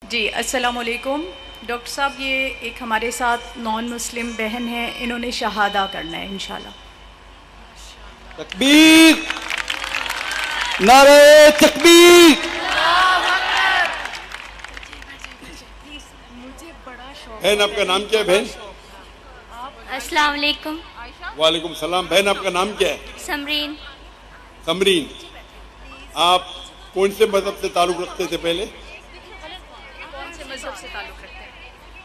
جی السلام علیکم ڈاکٹر صاحب، یہ ایک ہمارے ساتھ نان مسلم بہن ہے، انہوں نے شہادہ کرنا ہے انشاءاللہ۔ تکبیر، نعرہ تکبیر۔ بہن آپ کا نام کیا ہے بہن؟ السلام علیکم۔ وعلیکم السلام۔ بہن آپ کا نام کیا ہے؟ سمرین۔ سمرین، آپ کون سے مذہب سے تعلق رکھتے تھے پہلے؟ کون سے مذہب سے تعلق رکھتے ہیں؟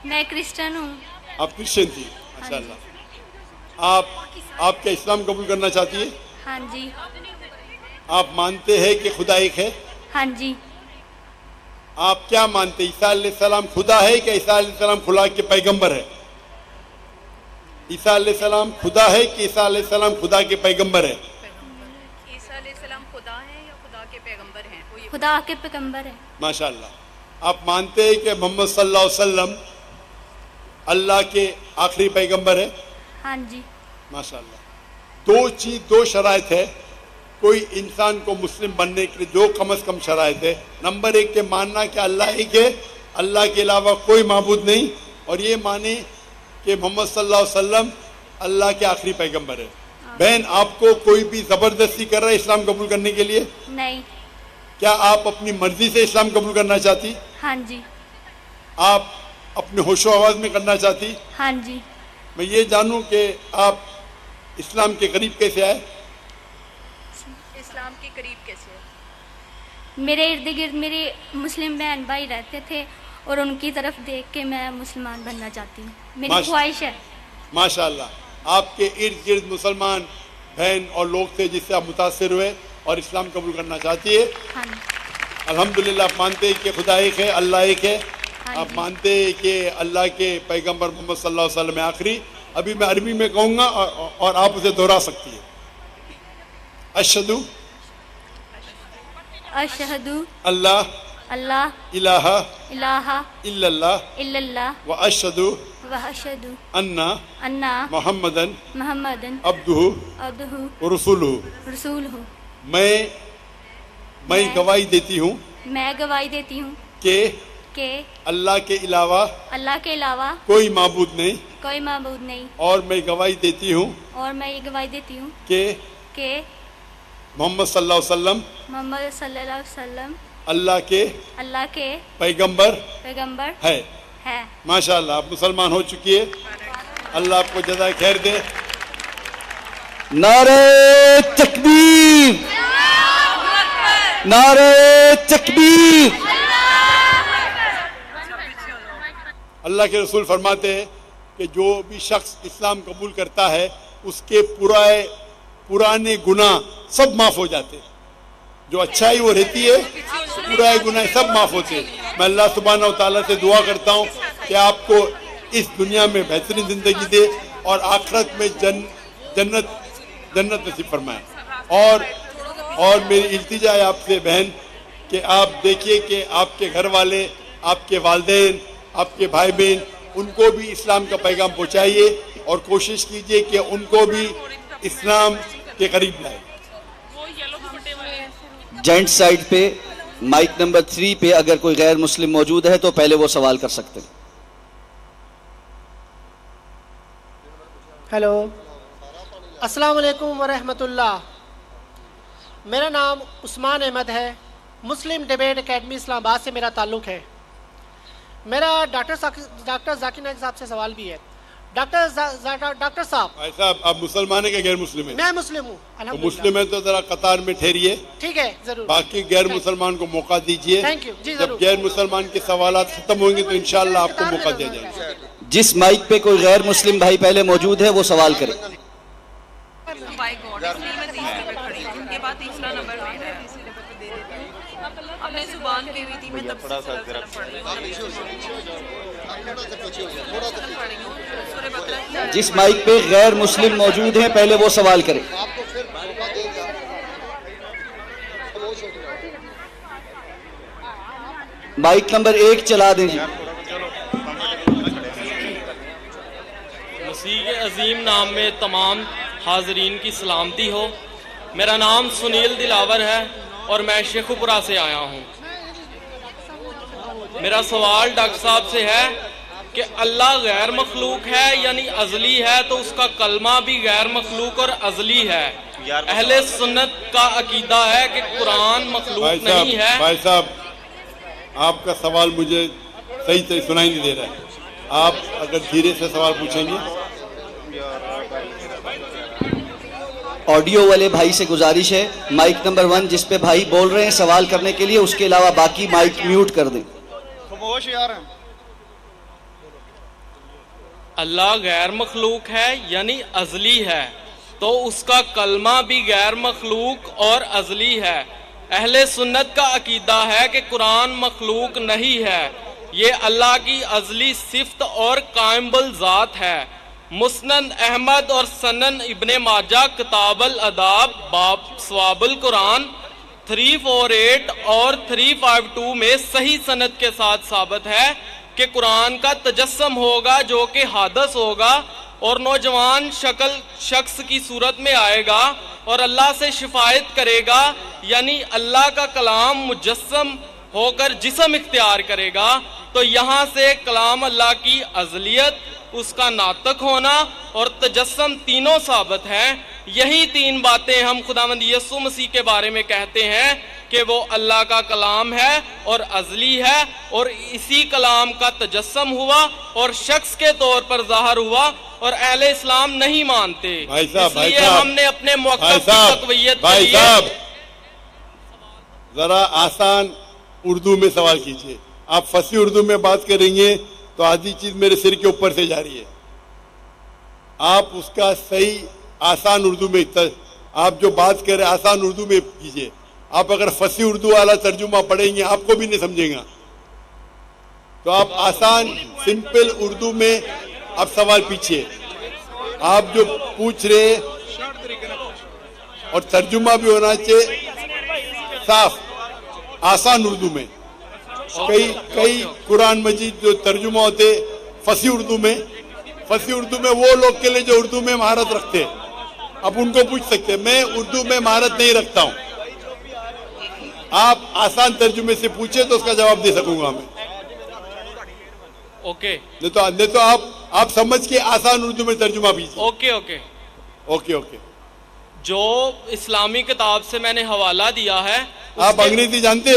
میں کرسچن ہوں۔ آپ کرسچن تھی، ماشاء اللہ۔ آپ کیا اسلام قبول کرنا چاہتی ہے؟ ہاں جی۔ آپ مانتے ہیں کہ خدا ایک ہے؟ ہاں جی۔ آپ کیا مانتے ہیں، عیسیٰ علیہ السلام خدا ہے کہ عیسیٰ علیہ السلام خدا کے پیغمبر ہے؟ عیسیٰ علیہ السلام خدا ہے کہ عیسیٰ علیہ السلام خدا کے پیغمبر ہے؟ عیسیٰ علیہ السلام خدا ہیں یا خدا کے پیغمبر ہیں؟ خدا کے پیغمبر ہے۔ ماشاء اللہ۔ آپ مانتے ہیں کہ محمد صلی اللہ علیہ وسلم اللہ کے آخری پیغمبر ہے؟ ہاں جی۔ ماشاء اللہ۔ دو شرائط ہے کوئی انسان کو مسلم بننے کے لیے، جو کم از کم شرائط ہے۔ نمبر 1 کہ ماننا کہ اللہ ایک ہے، اللہ کے علاوہ کوئی معبود نہیں، اور یہ مانے کہ محمد صلی اللہ علیہ وسلم اللہ کے آخری پیغمبر ہے۔ بہن، آپ کو کوئی بھی زبردستی کر رہا ہے اسلام قبول کرنے کے لیے؟ نہیں۔ کیا آپ اپنی مرضی سے اسلام قبول کرنا چاہتی؟ ہاں جی۔ آپ اپنے ہوش و آواز میں کرنا چاہتی؟ ہاں جی۔ میں یہ جانوں کہ آپ اسلام کے قریب کیسے آئے؟ اسلام کے قریب کیسے ہے؟ میرے ارد گرد میرے مسلم بہن بھائی رہتے تھے، اور ان کی طرف دیکھ کے میں مسلمان بننا چاہتی ہوں، میری خواہش ہے۔ ماشاء اللہ۔ آپ کے ارد گرد مسلمان بہن اور لوگ تھے جس سے آپ متاثر ہوئے اور اسلام قبول کرنا چاہتی ہے؟ ہاں جی۔ الحمدللہ۔ آپ مانتے ہیں کہ خدا ایک ہے، اللہ ایک ہے؟ آپ مانتے ہیں کہ اللہ کے پیغمبر محمد صلی اللہ علیہ وسلم آخری؟ ابھی میں عربی میں کہوں گا اور آپ اسے دہرا سکتی ہیں۔ اشہدو اشہدو اللہ اللہ الہ الہ الا اللہ الا اللہ واشہدو واشہدو انا انا محمدن محمدن عبدہ عبدہ ورسولہ۔ رسولہ۔ میں گواہی دیتی ہوں میں گواہی دیتی ہوں کہ اللہ کے علاوہ اللہ کے علاوہ کوئی معبود نہیں، کوئی معبود نہیں، اور میں گواہی دیتی ہوں اور میں یہ گواہی دیتی ہوں کہ محمد صلی اللہ علیہ وسلم اللہ کے پیغمبر ہے۔ ماشاء اللہ، آپ مسلمان ہو چکی ہے۔ اللہ آپ کو جزائے خیر دے۔ نعرہ تکبیر، نعرہ تکبیر۔ اللہ کے رسول فرماتے ہیں کہ جو بھی شخص اسلام قبول کرتا ہے اس کے پرانے گناہ سب معاف ہو جاتے ہیں، جو اچھائی وہ رہتی ہے پرانے گناہ سب معاف ہوتے ہیں۔ میں اللہ سبحانہ و تعالیٰ سے دعا کرتا ہوں کہ آپ کو اس دنیا میں بہترین زندگی دے اور آخرت میں جنت نصیب فرمائے۔ اور میری التجا ہے آپ سے بہن کہ آپ دیکھیے کہ آپ کے گھر والے، آپ کے والدین، آپ کے بھائی بہن، ان کو بھی اسلام کا پیغام پہنچائیے اور کوشش کیجیے کہ ان کو بھی اسلام کے قریب لائے۔ جائنٹ سائڈ پہ مائک نمبر 3 پہ اگر کوئی غیر مسلم موجود ہے تو پہلے وہ سوال کر سکتے ہیں۔ ہیلو، السلام علیکم ورحمۃ اللہ۔ میرا نام عثمان احمد ہے، مسلم ڈیبیٹ اکیڈمی اسلام آباد سے میرا تعلق ہے۔ میرا ڈاکٹر ذاکر نائک صاحب سے سوال بھی ہے۔ ڈاکٹر صاحب، آپ مسلمان ہیں کہ غیر مسلم ہیں؟ میں مسلم ہوں الحمدللہ۔ مسلم ہیں تو ذرا قطار میں ٹھہریے، ٹھیک ہے، ضرور۔ باقی غیر مسلمان کو موقع دیجیے۔ تھینک یو جی، جب ضرور۔ غیر مسلمان کے سوالات ختم ہوں گے تو انشاءاللہ آپ کو موقع دیا جائے گا۔ جس مائک پہ کوئی غیر مسلم بھائی پہلے موجود ہے وہ سوال کرے۔ جس مائک پہ غیر مسلم موجود ہیں پہلے وہ سوال کرے۔ مائک نمبر 1 چلا دیں جی۔ مسیح کے عظیم نام میں تمام حاضرین کی سلامتی ہو۔ میرا نام سنیل دلاور ہے اور میں شیخوپورہ سے آیا ہوں۔ میرا سوال ڈاکٹر صاحب سے ہے کہ اللہ غیر مخلوق ہے یعنی ازلی ہے، تو اس کا کلمہ بھی غیر مخلوق اور ازلی ہے۔ اہل سنت کا عقیدہ ہے کہ قرآن مخلوق نہیں ہے۔ بھائی صاحب آپ کا سوال مجھے صحیح سنائی نہیں دے رہا ہے، آپ اگر دھیرے سے سوال پوچھیں گے۔ آڈیو والے بھائی سے گزارش ہے مائک نمبر 1 جس پہ بھائی بول رہے ہیں سوال کرنے کے لیے، اس کے علاوہ باقی مائک میوٹ کر دیں۔ خاموش یار۔ اللہ غیر مخلوق ہے یعنی ازلی ہے، تو اس کا کلمہ بھی غیر مخلوق اور ازلی ہے۔ اہل سنت کا عقیدہ ہے کہ قرآن مخلوق نہیں ہے، یہ اللہ کی ازلی صفت اور قائم بالذات ہے۔ مسند احمد اور سنن ابن ماجہ کتاب الاداب باب ثواب القرآن 348 اور 352 میں صحیح سند کے ساتھ ثابت ہے کہ قرآن کا تجسم ہوگا جو کہ حادث ہوگا اور نوجوان شخص کی صورت میں آئے گا اور اللہ سے شفاعت کرے گا، یعنی اللہ کا کلام مجسم ہو کر جسم اختیار کرے گا۔ تو یہاں سے کلام اللہ کی ازلیت، اس کا ناطق ہونا اور تجسم تینوں ثابت ہیں۔ یہی تین باتیں ہم خداوند یسوع مسیح کے بارے میں کہتے ہیں کہ وہ اللہ کا کلام ہے اور ازلی ہے، اور اسی کلام کا تجسم ہوا اور شخص کے طور پر ظاہر ہوا، اور اہل اسلام نہیں مانتے۔ اس لیے ہم نے اپنے موقف کی تقویت کے لیے ذرا آسان اردو میں سوال کیجئے۔ آپ فصیح اردو میں بات کریں گے تو آدھی چیز میرے سر کے اوپر سے جا رہی ہے۔ آپ اس کا صحیح آسان اردو میں آپ جو بات کر رہے ہیں آسان اردو میں کیجئے۔ آپ اگر فصیح اردو والا ترجمہ پڑھیں گے آپ کو بھی نہیں سمجھیں گا، تو آپ آسان سمپل اردو میں آپ سوال پیچھے، آپ جو پوچھ رہے اور ترجمہ بھی ہونا چاہیے صاف آسان اردو میں۔ کئی قرآن مجید جو ترجمہ ہوتے فصیح اردو میں وہ لوگ کے لیے جو اردو میں مہارت رکھتے، اب ان کو پوچھ سکتے، میں اردو میں مہارت نہیں رکھتا ہوں، آپ آسان ترجمے سے پوچھیں تو اس کا جواب دے سکوں گا میں۔ اوکے، نہیں تو آپ سمجھ کے آسان اردو میں ترجمہ کیجیے۔ اوکے جو اسلامی کتاب سے میں نے حوالہ دیا ہے۔ آپ انگریزی جانتے؟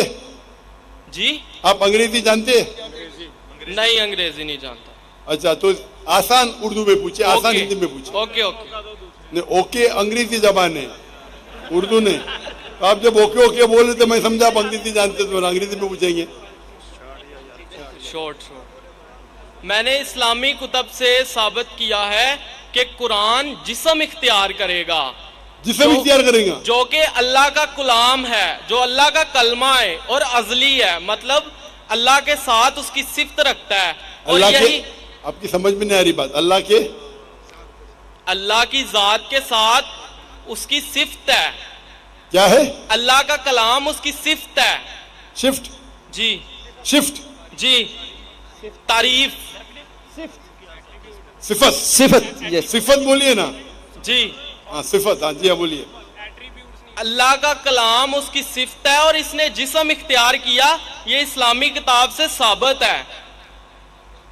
جی آپ انگریزی جانتے؟ نہیں، انگریزی نہیں جانتا۔ اچھا، تو آسان اردو میں پوچھے، آسان ہندی میں پوچھے۔ اوکے انگریزی زبان ہے، اردو نہیں۔ آپ جب اوکے بولے تو میں سمجھا آپ انگریزی جانتے تو انگریزی میں پوچھیں گے۔ شورٹ میں نے اسلامی کتب سے ثابت کیا ہے کہ قرآن جسم اختیار کرے گا، جو کہ اللہ کا کلام ہے، جو اللہ کا کلمہ ہے اور ازلی ہے، مطلب اللہ کے ساتھ اس کی صفت رکھتا ہے۔ اور یہی آپ کی سمجھ میں نہیں آ رہی بات، اللہ کی ذات کے ساتھ اس کی صفت ہے۔ کیا ہے؟ اللہ کا کلام اس کی صفت ہے۔ شفٹ؟ جی شفٹ جی، تعریف، صفت بولیے نا جی، صفت، ہاں جی، بولیے۔ اللہ کا کلام اس کی صفت ہے اور اس نے جسم اختیار کیا، یہ اسلامی کتاب سے ثابت ہے۔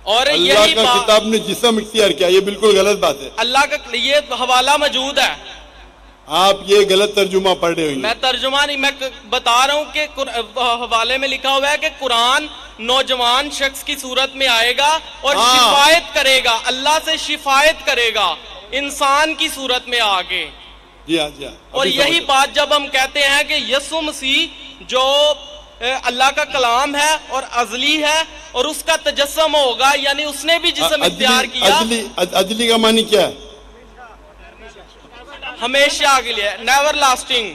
اور اللہ کا کتاب نے جسم اختیار کیا، یہ بالکل غلط بات ہے۔ اللہ کا یہ حوالہ موجود ہے، آپ یہ غلط ترجمہ پڑھ رہے ہوئے۔ میں ترجمہ نہیں، میں بتا رہا ہوں کہ حوالے میں لکھا ہوا ہے کہ قرآن نوجوان شخص کی صورت میں آئے گا اور شفاعت کرے گا، اللہ سے شفاعت کرے گا انسان کی صورت میں آگے۔ جی ہاں جی ہاں۔ اور یہی بات جب ہم کہتے ہیں کہ یسوع مسیح جو اللہ کا کلام ہے اور ازلی ہے اور اس کا تجسم ہوگا، یعنی اس نے بھی جسم اختیار کیا۔ ازلی کا معنی کیا ہے؟ ہمیشہ کے لیے، نیور لاسٹنگ۔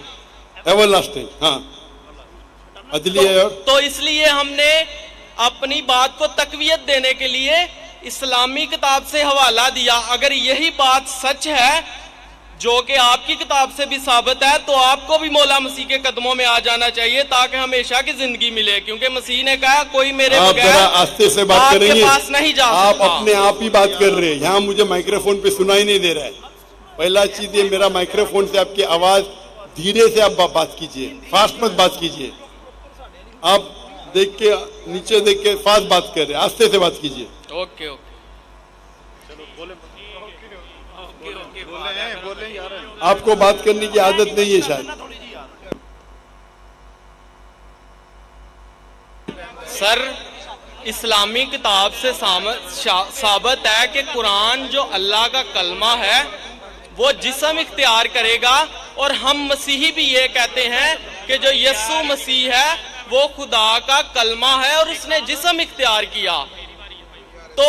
ایور لاسٹنگ، ہاں، ازلی ہے۔ تو اس لیے ہم نے اپنی بات کو تقویت دینے کے لیے اسلامی کتاب سے حوالہ دیا۔ اگر یہی بات سچ ہے جو کہ آپ کی کتاب سے بھی ثابت ہے، تو آپ کو بھی مولا مسیح کے قدموں میں آ جانا چاہیے تاکہ ہمیشہ کی زندگی ملے، کیونکہ مسیح نے کہا کوئی میرے بغیر آستے سے بات کریں گے، پاس نہیں جا سکتا۔ آپ اپنے آپ ہی بات کر رہے ہیں، یہاں مجھے مائکروفون پہ سنائی نہیں دے رہا ہے۔ پہلا چیز یہ، میرا مائکروفون سے آپ کی آواز دھیرے سے آپ بات کیجئے، فاسٹ مت بات کیجئے۔ آپ دیکھ کے نیچے دیکھ کے فاس بات کر رہے ہیں, آستے سے بات کیجیے. Okay okay. آپ کو بات کرنے کی عادت نہیں ہے شاید. سر اسلامی کتاب سے ثابت ہے کہ قرآن جو اللہ کا کلمہ ہے وہ جسم اختیار کرے گا, اور ہم مسیحی بھی یہ کہتے ہیں کہ جو یسوع مسیح ہے وہ خدا کا کلمہ ہے اور اس نے جسم اختیار کیا. تو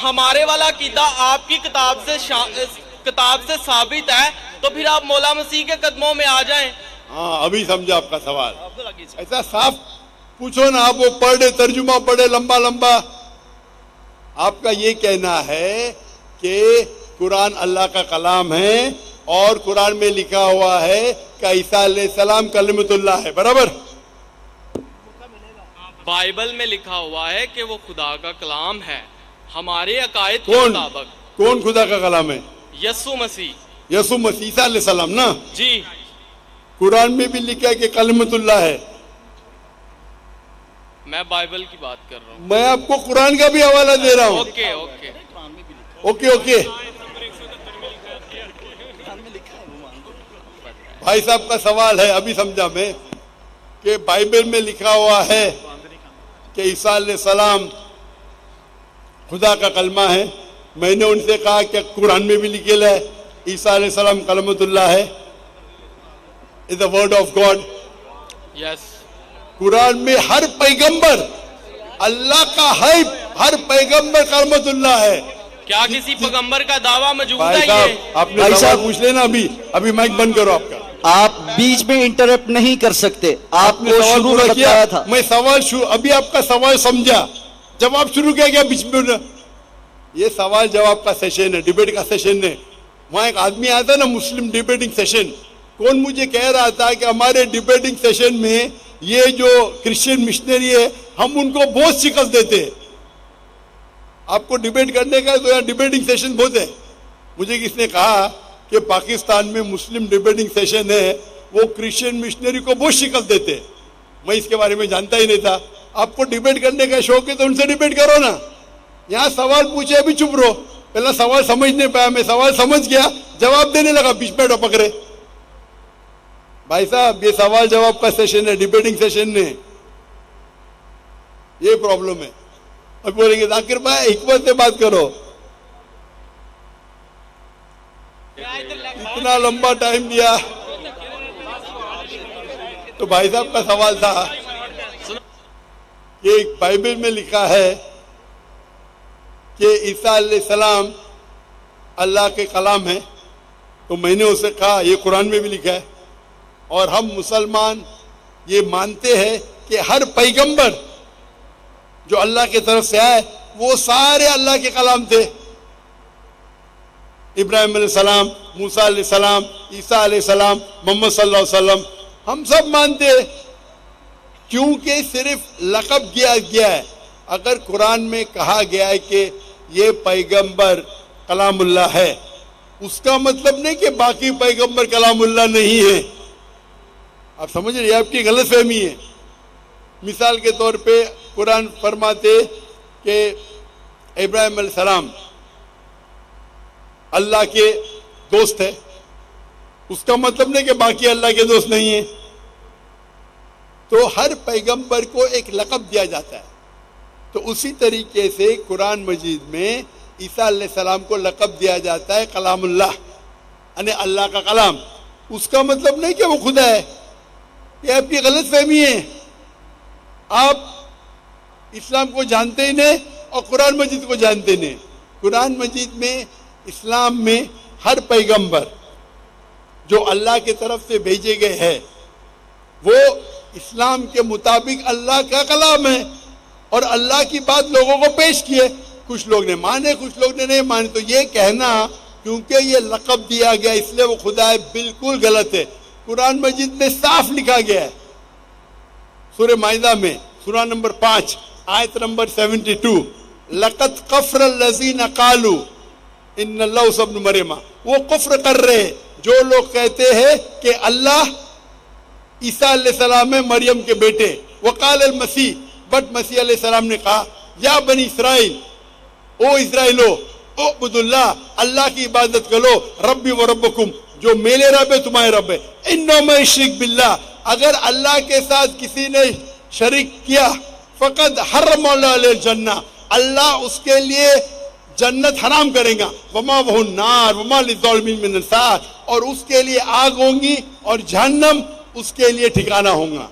ہمارے والا عقیدہ آپ کی کتاب سے ثابت ہے, تو پھر آپ مولا مسیح کے قدموں میں آ جائیں. ہاں ابھی سمجھا آپ کا سوال. ایسا صاف پوچھو نا, آپ وہ پڑھے ترجمہ پڑھے لمبا لمبا. آپ کا یہ کہنا ہے کہ قرآن اللہ کا کلام ہے اور قرآن میں لکھا ہوا ہے کہ عیسیٰ علیہ السلام کلمۃ اللہ ہے, برابر؟ بائبل میں لکھا ہوا ہے کہ وہ خدا کا کلام ہے. ہمارے عقائد کے مطابق کون خدا کا کلام ہے؟ یسوع مسیح. یسوع مسیح عیسیٰ علیہ السلام نا جی. قرآن میں بھی لکھا ہے کہ کلمۃ اللہ ہے. میں بائبل کی بات کر رہا ہوں. میں آپ کو قرآن کا بھی حوالہ دے رہا ہوں. Okay okay okay okay. بھائی صاحب کا سوال ہے, ابھی سمجھا میں, کہ بائبل میں لکھا ہوا ہے کہ عیسیٰ علیہ السلام خدا کا کلمہ ہے. میں نے ان سے کہا کہ قرآن میں بھی لکھا ہے عیسیٰ علیہ السلام کلمۃ اللہ ہے, is the word of God. یس. قرآن میں ہر پیغمبر اللہ کا ہے, ہر پیغمبر کلمۃ اللہ ہے. کیا کسی پیغمبر کا دعویٰ موجود ہے؟ بھائی صاحب آپ نے سوال پوچھ لینا. ابھی مائک بند کرو آپ کا. آپ بیچ میں انٹرپٹ نہیں کر سکتے. آپ نے شروع میں بتایا تھا. میں سوال ابھی آپ کا سوال سمجھا, جواب شروع کیا گیا بیچ میں. یہ سوال جواب کا سیشن ہے, ڈیبیٹ کا سیشن ہے. وہاں ایک آدمی آتا نا مسلم ڈیبیٹنگ سیشن, کون مجھے کہہ رہا تھا کہ ہمارے ڈیبیٹنگ سیشن میں یہ جو کرسچین مشنری ہے ہم ان کو بہت شکست دیتے ہیں. آپ کو ڈیبیٹ کرنے کا تو یہاں ڈیبیٹنگ سیشن بہت ہے. مجھے کس نے کہا کہ پاکستان میں مسلم ڈیبیٹنگ سیشن ہے, وہ کرسچین مشنری کو بہت شکست دیتے. میں اس کے بارے میں جانتا ہی نہیں تھا. آپ کو ڈیبیٹ کرنے کا شوق ہے تو ان سے ڈیبیٹ کرو نا. یہاں سوال پوچھے ابھی چپ رہو. پہلا سوال سمجھ نہیں پایا, میں سوال سمجھ گیا, جواب دینے لگا, بیچ میں ٹپک رہے. بھائی صاحب یہ سوال جواب کا سیشن ہے, ڈیبیٹنگ سیشن نہیں. یہ پرابلم ہے. اب بولیں گے ذاکر بھائی حکمت سے بات کرو. اتنا لمبا ٹائم دیا. تو بھائی صاحب کا سوال تھا کہ بائبل میں لکھا ہے کہ عیسیٰ علیہ السلام اللہ کے کلام ہے. تو میں نے اسے کہا یہ قرآن میں بھی لکھا ہے, اور ہم مسلمان یہ مانتے ہیں کہ ہر پیغمبر جو اللہ کی طرف سے آئے وہ سارے اللہ کے کلام تھے. ابراہیم علیہ السلام, موسیٰ علیہ السلام, عیسیٰ علیہ السلام, محمد صلی اللہ علیہ وسلم, ہم سب مانتے ہیں. کیونکہ صرف لقب کیا گیا ہے. اگر قرآن میں کہا گیا ہے کہ یہ پیغمبر کلام اللہ ہے, اس کا مطلب نہیں کہ باقی پیغمبر کلام اللہ نہیں ہے. آپ سمجھ رہے ہیں, آپ کی غلط فہمی ہے. مثال کے طور پہ قرآن فرماتے کہ ابراہیم علیہ السلام اللہ کے دوست ہے, اس کا مطلب نہیں کہ باقی اللہ کے دوست نہیں ہیں. تو ہر پیغمبر کو ایک لقب دیا جاتا ہے. تو اسی طریقے سے قرآن مجید میں عیسیٰ علیہ السلام کو لقب دیا جاتا ہے کلام اللہ, یعنی اللہ کا کلام. اس کا مطلب نہیں کہ وہ خدا ہے. یہ آپ کی غلط فہمی ہے. آپ اسلام کو جانتے ہی نہیں اور قرآن مجید کو جانتے نہیں. قرآن مجید میں اسلام میں ہر پیغمبر جو اللہ کی طرف سے بھیجے گئے ہیں وہ اسلام کے مطابق اللہ کا کلام ہے, اور اللہ کی بات لوگوں کو پیش کیے. کچھ لوگ نے مانے, کچھ لوگ نے نہیں مانے. تو یہ کہنا کیونکہ یہ لقب دیا گیا اس لیے وہ خدا ہے, بالکل غلط ہے. قرآن مجید میں صاف لکھا گیا ہے, سورہ مائدہ میں سورہ نمبر 5 آیت نمبر 72, لقد کفر الذین قالوا ان اللہ ابن مریم. وہ کفر کر رہے جو لوگ کہتے ہیں کہ اللہ عیسیٰ علیہ السلام ہے مریم کے بیٹے. وقال المسیح, بٹ مسیح علیہ السلام نے کہا یا بنی اسرائیل، او اسرائیلو، اعبدوا اللہ، اللہ کی عبادت کرو، ربی و ربکم، جو میرے رب ہے تمہارے رب ہے، انہ من یشرک باللہ، اگر اللہ کے ساتھ کسی نے شریک کیا، فقد حرم اللہ علیہ الجنہ، اللہ اس کے لیے جنت حرام کرے گا، وما وہ النار وما للظالمین من انصار، اور اس کے لیے آگ ہوں گی اور جہنم اس کے لیے ٹھکانہ ہوگا۔